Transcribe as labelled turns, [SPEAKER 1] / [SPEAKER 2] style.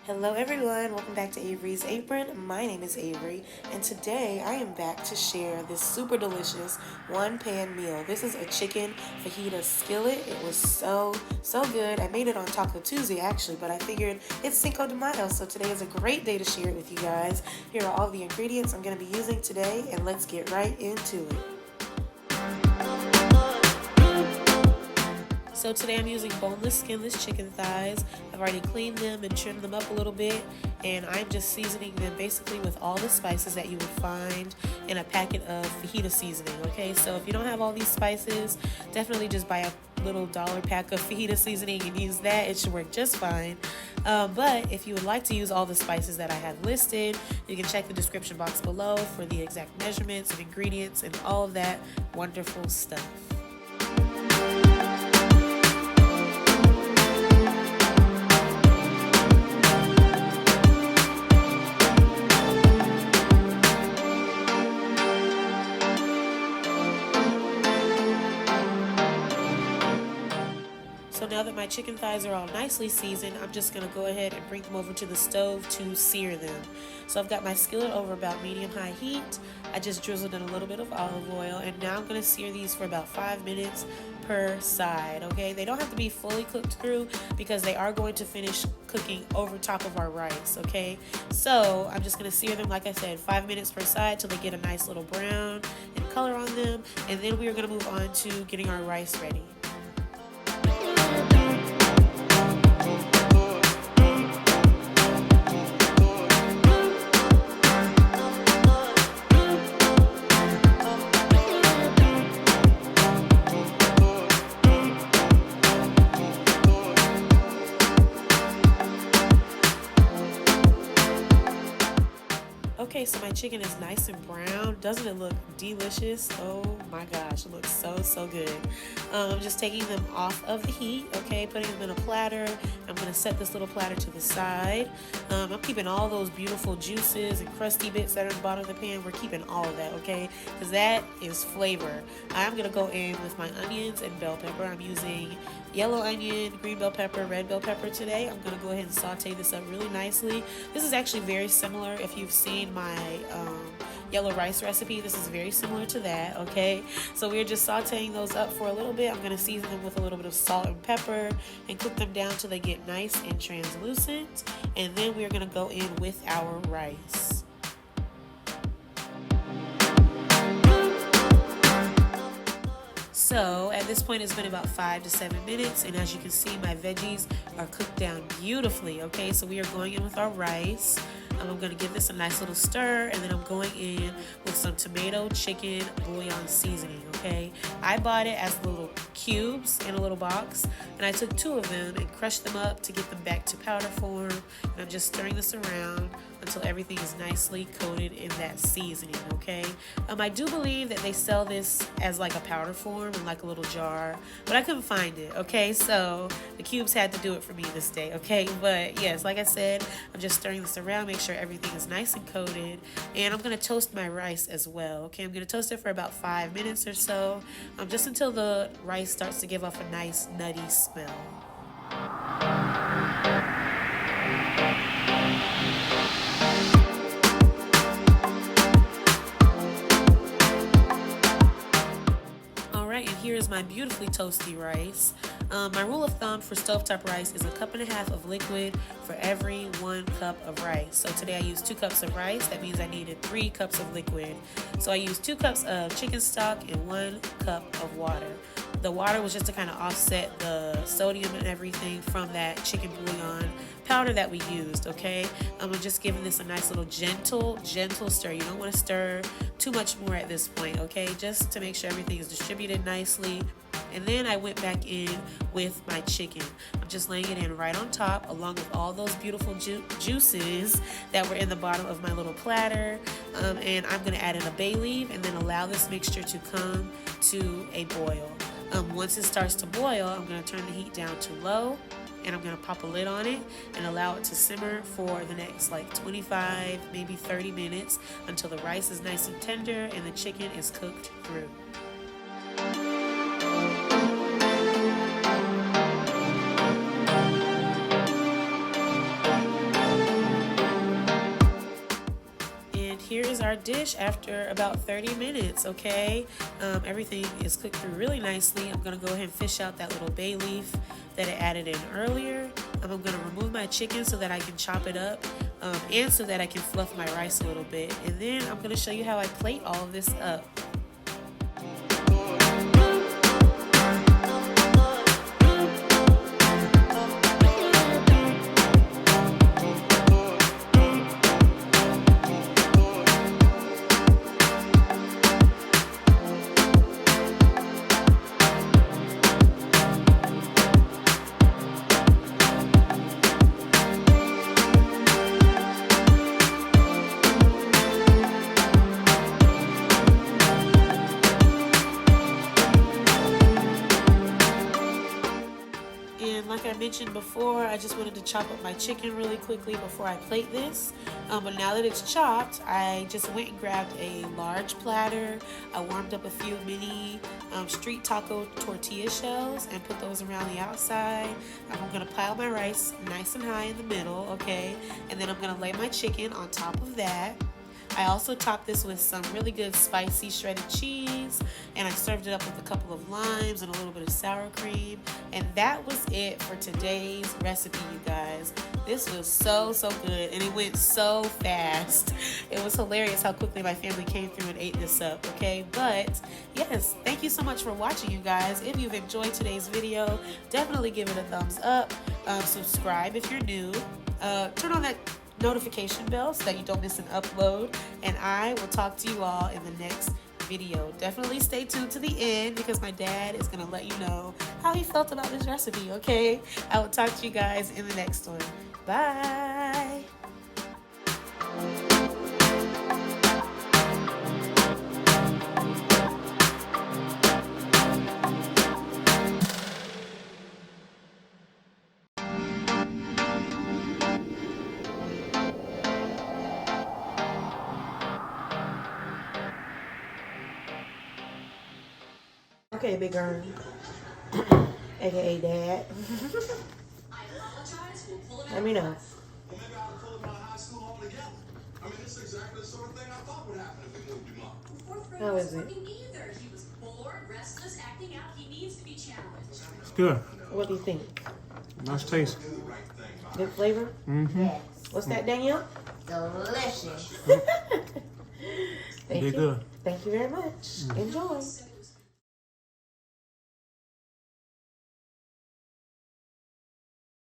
[SPEAKER 1] Hello everyone, welcome back to Avery's Apron. My name is Avery, and today I am back to share this super delicious one-pan meal. This is a chicken fajita skillet. It was so good. I made it on Taco Tuesday actually, but I figured it's Cinco de Mayo, so today is a great day to share it with you guys. Here are all the ingredients I'm going to be using today, and let's get right into it. So today I'm using boneless, skinless chicken thighs. I've already cleaned them and trimmed them up a little bit, and I'm just seasoning them basically with all the spices that you would find in a packet of fajita seasoning, okay? So if you don't have all these spices, definitely just buy a little dollar pack of fajita seasoning and use that. It should work just fine. But if you would like to use all the spices that I have listed, you can check the description box below for the exact measurements and ingredients and all of that wonderful stuff. So now that my chicken thighs are all nicely seasoned, I'm just going to go ahead and bring them over to the stove to sear them. So I've got my skillet over about medium-high heat. I just drizzled in a little bit of olive oil, and now I'm going to sear these for about 5 minutes per side, okay? They don't have to be fully cooked through because they are going to finish cooking over top of our rice, okay? So I'm just going to sear them, like I said, 5 minutes per side till they get a nice little brown and color on them, and then we are going to move on to getting our rice ready. Okay, so my chicken is nice and brown. Doesn't it look delicious? Oh my gosh, it looks so good. I'm just taking them off of the heat, okay, putting them in a platter. I'm going to set this little platter to the side. I'm keeping all those beautiful juices and crusty bits that are in the bottom of the pan. We're keeping all of that, okay, because that is flavor. I'm going to go in with my onions and bell pepper. I'm using yellow onion, green bell pepper, red bell pepper today. I'm going to go ahead and saute this up really nicely. This is actually very similar if you've seen my yellow rice recipe. This is very similar to that, okay? So we're just sauteing those up for a little bit. I'm going to season them with a little bit of salt and pepper and cook them down till they get nice and translucent. And then we're going to go in with our rice. So at this point it's been about 5 to 7 minutes, and as you can see my veggies are cooked down beautifully, okay? So we are going in with our rice. I'm going to give this a nice little stir, and then I'm going in with some tomato chicken bouillon seasoning, okay? I bought it as little cubes in a little box, and I took 2 of them and crushed them up to get them back to powder form, and I'm just stirring this around until everything is nicely coated in that seasoning, okay? I do believe that they sell this as like a powder form in like a little jar, but I couldn't find it, okay? So the cubes had to do it for me this day, okay? But yes, like I said, I'm just stirring this around, make sure everything is nice and coated, and I'm gonna toast my rice as well, okay? I'm gonna toast it for about 5 minutes or so, just until the rice starts to give off a nice nutty smell. And here is my beautifully toasty rice. My rule of thumb for stovetop rice is 1.5 cups of liquid for every 1 cup of rice. So today I used 2 cups of rice. That means I needed 3 cups of liquid. So I used 2 cups of chicken stock and 1 cup of water. The water was just to kind of offset the sodium and everything from that chicken bouillon powder that we used, okay? I'm just giving this a nice little gentle stir. You don't want to stir too much more at this point, okay? Just to make sure everything is distributed nicely. And then I went back in with my chicken. I'm just laying it in right on top along with all those beautiful juices that were in the bottom of my little platter. And I'm going to add in a bay leaf and then allow this mixture to come to a boil. Once it starts to boil, I'm going to turn the heat down to low, and I'm going to pop a lid on it and allow it to simmer for the next like 25, maybe 30 minutes until the rice is nice and tender and the chicken is cooked through. our dish after about 30 minutes, okay? Everything is cooked through really nicely. I'm gonna go ahead and fish out that little bay leaf that I added in earlier. I'm gonna remove my chicken so that I can chop it up and so that I can fluff my rice a little bit. And then I'm gonna show you how I plate all of this up. And like I mentioned before, I just wanted to chop up my chicken really quickly before I plate this. But now that it's chopped, I just went and grabbed a large platter. I warmed up a few mini street taco tortilla shells and put those around the outside. I'm gonna pile my rice nice and high in the middle, okay? And then I'm gonna lay my chicken on top of that. I also topped this with some really good spicy shredded cheese, and I served it up with a couple of limes and a little bit of sour cream. And that was it for today's recipe, you guys. This was so good, and it went so fast. It was hilarious how quickly my family came through and ate this up, okay? But yes, thank you so much for watching, you guys. If you've enjoyed today's video, definitely give it a thumbs up. Subscribe if you're new. Turn on that notification bell so that you don't miss an upload, and I will talk to you all in the next video. Definitely stay tuned to the end because my dad is gonna let you know how he felt about this recipe, okay? I will talk to you guys in the next one. Bye. Okay, Big Earn, aka Dad. Let me know. How is it?
[SPEAKER 2] It's good.
[SPEAKER 1] What do you think?
[SPEAKER 2] Nice taste.
[SPEAKER 1] Good flavor?
[SPEAKER 2] Mm-hmm.
[SPEAKER 3] Yes.
[SPEAKER 1] What's that, Danielle?
[SPEAKER 3] Delicious.
[SPEAKER 1] Thank you.
[SPEAKER 2] Good.
[SPEAKER 1] Thank you very much. Enjoy.